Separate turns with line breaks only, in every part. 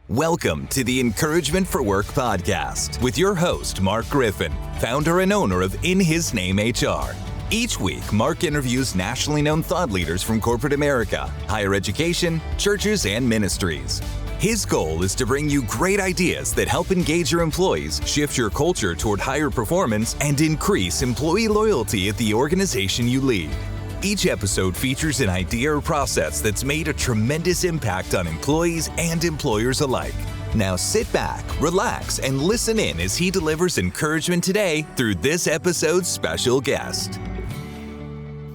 Welcome to the Encouragement for Work podcast with your host, Mark Griffin, founder and owner of In His Name HR. Each week, Mark interviews nationally known thought leaders from corporate America, higher education, churches, and ministries. His goal is to bring you great ideas that help engage your employees, shift your culture toward higher performance, and increase employee loyalty at the organization you lead. Each episode features an idea or process that's made a tremendous impact on employees and employers alike. Now sit back, relax, and listen in as he delivers encouragement today through this episode's special guest.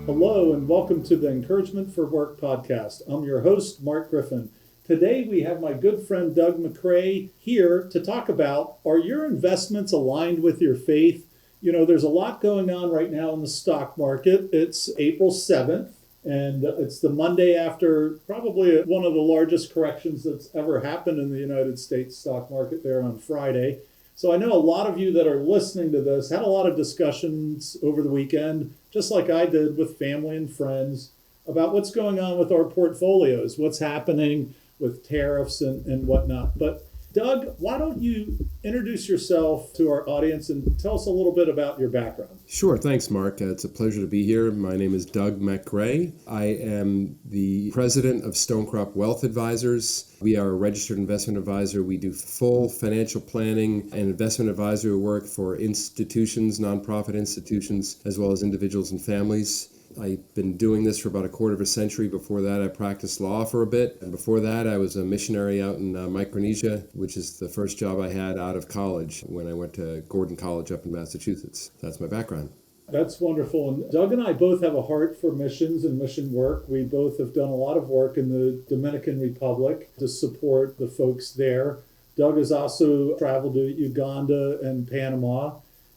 Hello, and welcome to the Encouragement for Work podcast. I'm your host, Mark Griffin. Today we have my good friend Doug McRae here to talk about, are your investments aligned with your faith? You know, there's a lot going on right now in the stock market. It's April 7th, and it's the Monday after probably one of the largest corrections that's ever happened in the United States stock market there on Friday. So I know a lot of you that are listening to this had a lot of discussions over the weekend, just like I did with family and friends, about what's going on with our portfolios, what's happening with tariffs and whatnot. But Doug, why don't you introduce yourself to our audience and tell us a little bit about your background?
Sure. Thanks, Mark. It's a pleasure to be here. My name is Doug McRae. I am the president of Stonecrop Wealth Advisors. We are a registered investment advisor. We do full financial planning and investment advisory work for institutions, nonprofit institutions, as well as individuals and families. I've been doing this for about a quarter of a century. Before that, I practiced law for a bit. And before that, I was a missionary out in Micronesia, which is the first job I had out of college when I went to Gordon College up in Massachusetts. That's my background.
That's wonderful. And Doug and I both have a heart for missions and mission work. We both have done a lot of work in the Dominican Republic to support the folks there. Doug has also traveled to Uganda and Panama.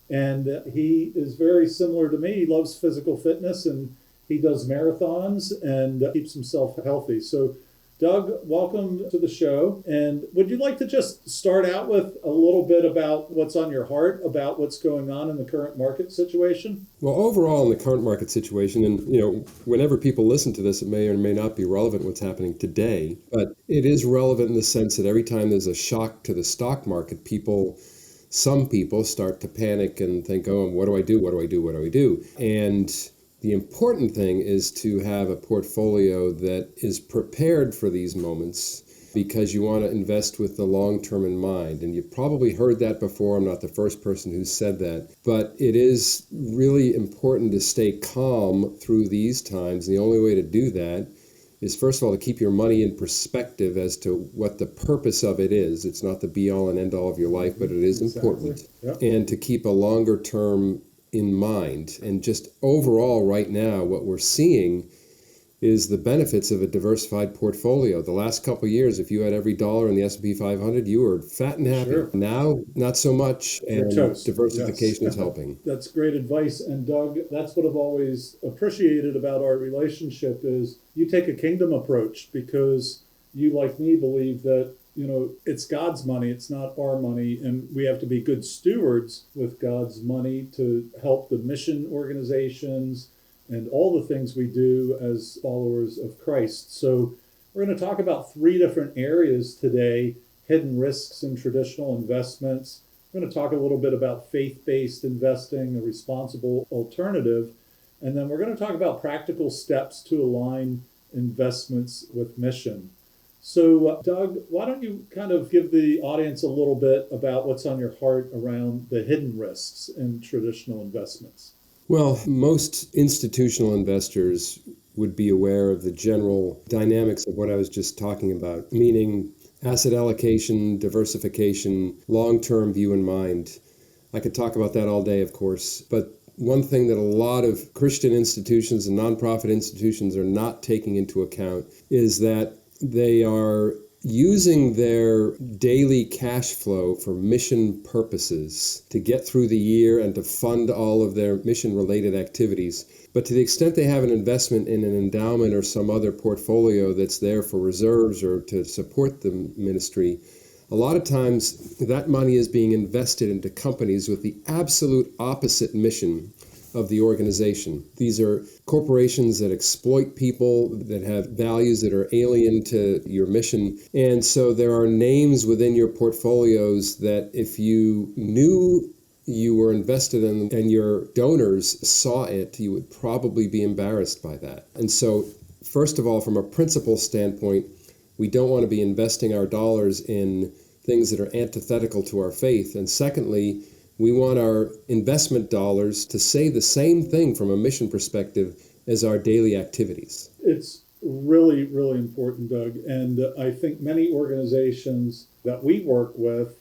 And he is very similar to me. He loves physical fitness and he does marathons and keeps himself healthy. So, Doug, welcome to the show. And would you like to just start out with a little bit about what's on your heart, about what's going on in the current market situation?
Well, overall in the current market situation, and whenever people listen to this, it may or may not be relevant what's happening today, but it is relevant in the sense that every time there's a shock to the stock market, some people start to panic and think, oh, what do I do? What do I do? What do I do? And the important thing is to have a portfolio that is prepared for these moments because you want to invest with the long term in mind. And you've probably heard that before. I'm not the first person who said that. But it is really important to stay calm through these times. And the only way to do that is, first of all, to keep your money in perspective as to what the purpose of it is. It's not the be-all and end-all of your life, but it is important. Yep. And to keep a longer term in mind. And just overall right now, what we're seeing is the benefits of a diversified portfolio. The last couple of years, if you had every dollar in the S&P 500, you were fat and happy. Sure. Now, not so much, and diversification is helping.
That's great advice. And Doug, that's what I've always appreciated about our relationship is you take a kingdom approach because you, like me, believe that, it's God's money, it's not our money, and we have to be good stewards with God's money to help the mission organizations and all the things we do as followers of Christ. So we're going to talk about 3 different areas today: hidden risks in traditional investments. We're going to talk a little bit about faith-based investing, a responsible alternative, and then we're going to talk about practical steps to align investments with mission. So, Doug, why don't you kind of give the audience a little bit about what's on your heart around the hidden risks in traditional investments?
Well, most institutional investors would be aware of the general dynamics of what I was just talking about, meaning asset allocation, diversification, long-term view in mind. I could talk about that all day, of course, but one thing that a lot of Christian institutions and nonprofit institutions are not taking into account is that they are using their daily cash flow for mission purposes to get through the year and to fund all of their mission-related activities. But to the extent they have an investment in an endowment or some other portfolio that's there for reserves or to support the ministry, a lot of times that money is being invested into companies with the absolute opposite mission of the organization. These are corporations that exploit people, that have values that are alien to your mission. And so there are names within your portfolios that if you knew you were invested in and your donors saw it, you would probably be embarrassed by that. And so, first of all, from a principle standpoint, we don't want to be investing our dollars in things that are antithetical to our faith. And secondly, we want our investment dollars to say the same thing from a mission perspective as our daily activities.
It's really, really important, Doug. And I think many organizations that we work with,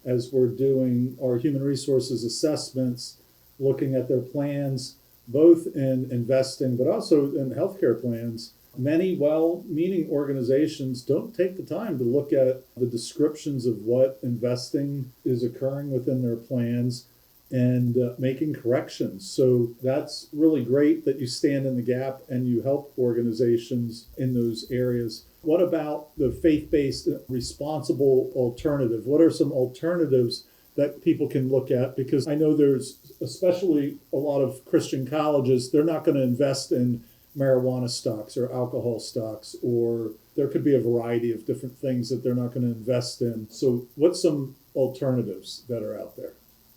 as we're doing our human resources assessments, looking at their plans, both in investing, but also in healthcare plans, many well-meaning organizations don't take the time to look at the descriptions of what investing is occurring within their plans and making corrections. So that's really great that you stand in the gap and you help organizations in those areas. What about the faith-based responsible alternative? What are some alternatives that people can look at? Because I know there's especially a lot of Christian colleges, they're not going to invest in marijuana stocks or alcohol stocks, or there could be a variety of different things that they're not going to invest in. So what's some alternatives that are out there?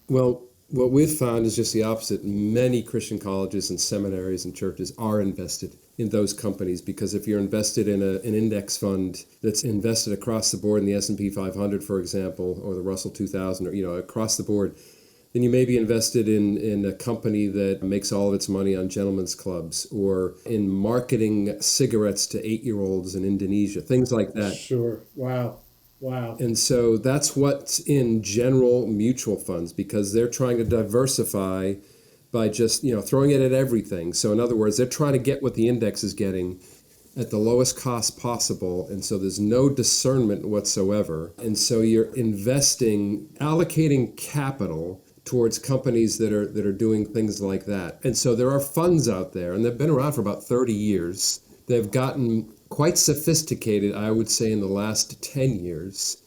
Well, what we've found is just the opposite. Many Christian colleges and seminaries and churches are invested in those companies, because if you're invested in an index fund that's invested across the board in the S&P 500, for example, or the Russell 2000, or across the board, then you may be invested in a company that makes all of its money on gentlemen's clubs or in marketing cigarettes to 8-year-olds in Indonesia, things like that.
Sure. Wow.
And so that's what's in general mutual funds, because they're trying to diversify by just, throwing it at everything. So in other words, they're trying to get what the index is getting at the lowest cost possible. And so there's no discernment whatsoever. And so you're allocating capital towards companies that are doing things like that. And so there are funds out there, and they've been around for about 30 years. They've gotten quite sophisticated, I would say, in the last 10 years,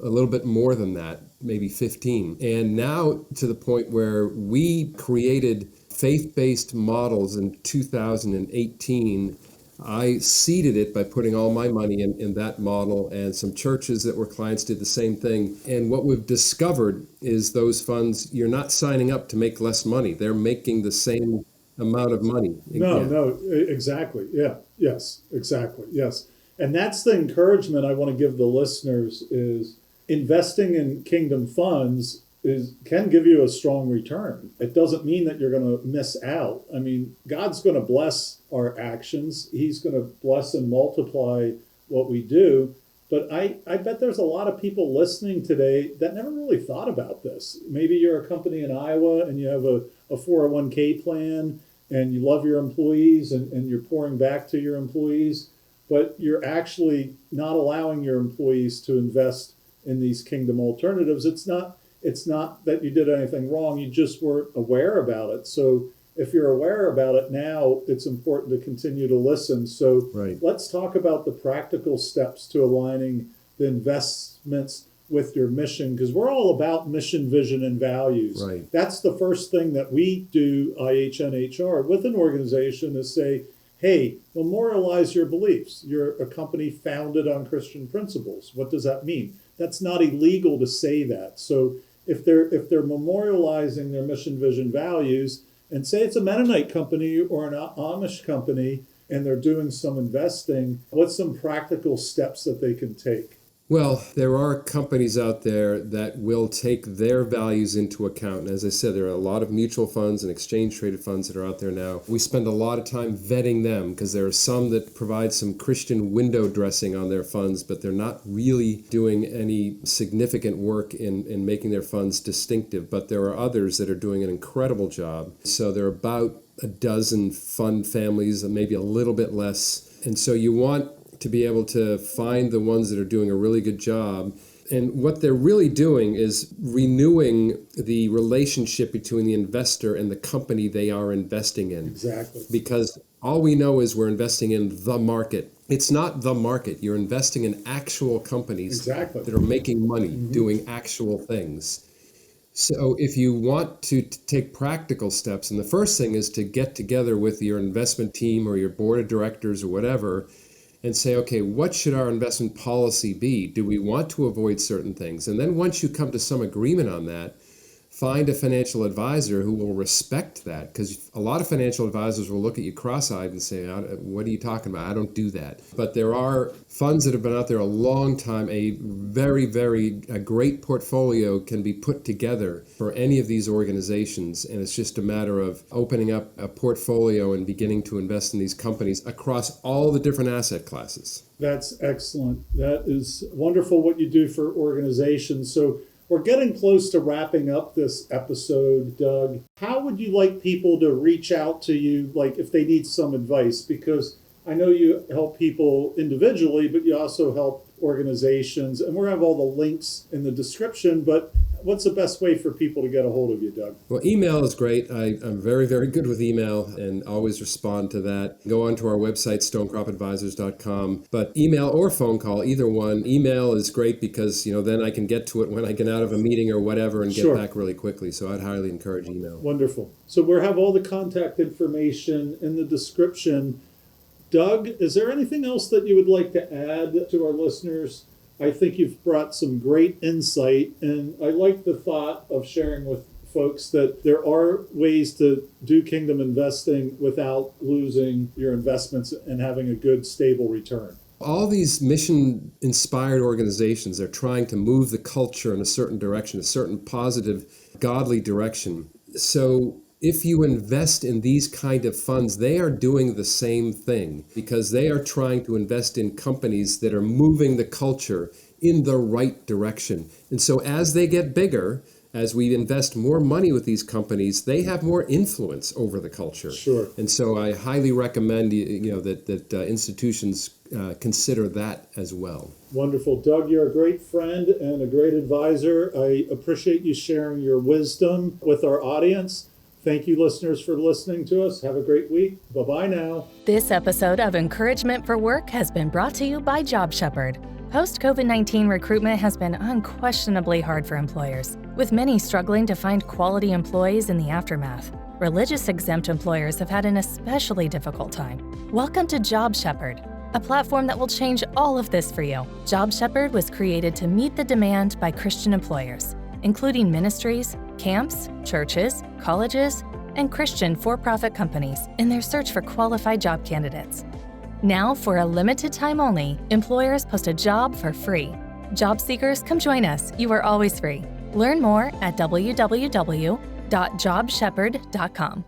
a little bit more than that, maybe 15. And now to the point where we created faith-based models in 2018. I seeded it by putting all my money in that model, and some churches that were clients did the same thing. And what we've discovered is those funds, you're not signing up to make less money. They're making the same amount of money.
No, exactly. Yeah. Yes, exactly. Yes. And that's the encouragement I want to give the listeners is investing in kingdom funds can give you a strong return. It doesn't mean that you're going to miss out. I mean, God's going to bless our actions. He's going to bless and multiply what we do. But I bet there's a lot of people listening today that never really thought about this. Maybe you're a company in Iowa and you have a 401k plan and you love your employees and you're pouring back to your employees, but you're actually not allowing your employees to invest in these kingdom alternatives. It's not that you did anything wrong, you just weren't aware about it. So if you're aware about it now, it's important to continue to listen. So Let's talk about the practical steps to aligning the investments with your mission, because we're all about mission, vision, and values.
Right.
That's the first thing that we do, IHNHR, with an organization is say, hey, memorialize your beliefs. You're a company founded on Christian principles. What does that mean? That's not illegal to say that. So if they're memorializing their mission, vision, values, and say it's a Mennonite company or an Amish company, and they're doing some investing, what's some practical steps that they can take?
Well, there are companies out there that will take their values into account. And as I said, there are a lot of mutual funds and exchange-traded funds that are out there now. We spend a lot of time vetting them because there are some that provide some Christian window dressing on their funds, but they're not really doing any significant work in making their funds distinctive. But there are others that are doing an incredible job. So there are about a dozen fund families, maybe a little bit less. And so you want to be able to find the ones that are doing a really good job. And what they're really doing is renewing the relationship between the investor and the company they are investing in.
Exactly.
Because all we know is we're investing in the market. It's not the market. You're investing in actual companies that are making money, doing actual things. So if you want to take practical steps, and the first thing is to get together with your investment team or your board of directors or whatever and say, okay, what should our investment policy be? Do we want to avoid certain things? And then once you come to some agreement on that, find a financial advisor who will respect that, because a lot of financial advisors will look at you cross-eyed and say, what are you talking about? I don't do that. But there are funds that have been out there a long time. A great portfolio can be put together for any of these organizations, and it's just a matter of opening up a portfolio and beginning to invest in these companies across all the different asset classes.
That's excellent. That is wonderful what you do for organizations. So we're getting close to wrapping up this episode, Doug. How would you like people to reach out to you, like if they need some advice? Because I know you help people individually, but you also help organizations. And we'll have all the links in the description, but what's the best way for people to get a hold of you, Doug?
Well, email is great. I'm very, very good with email and always respond to that. Go onto our website, stonecropadvisors.com. But email or phone call, either one. Email is great because, then I can get to it when I get out of a meeting or whatever and get back really quickly. So I'd highly encourage email.
Wonderful. So we'll have all the contact information in the description. Doug, is there anything else that you would like to add to our listeners? I think you've brought some great insight, and I like the thought of sharing with folks that there are ways to do kingdom investing without losing your investments and having a good, stable return.
All these mission-inspired organizations are trying to move the culture in a certain direction, a certain positive, godly direction. So if you invest in these kind of funds, they are doing the same thing because they are trying to invest in companies that are moving the culture in the right direction. And so as they get bigger, as we invest more money with these companies, they have more influence over the culture.
Sure.
And so I highly recommend that institutions consider that as well.
Wonderful. Doug, you're a great friend and a great advisor. I appreciate you sharing your wisdom with our audience. Thank you, listeners, for listening to us. Have a great week. Bye-bye now.
This episode of Encouragement for Work has been brought to you by Job Shepherd. Post-COVID-19 recruitment has been unquestionably hard for employers, with many struggling to find quality employees in the aftermath. Religious exempt employers have had an especially difficult time. Welcome to Job Shepherd, a platform that will change all of this for you. Job Shepherd was created to meet the demand by Christian employers, including ministries, camps, churches, colleges, and Christian for-profit companies in their search for qualified job candidates. Now, for a limited time only, employers post a job for free. Job seekers, come join us. You are always free. Learn more at www.jobshepherd.com.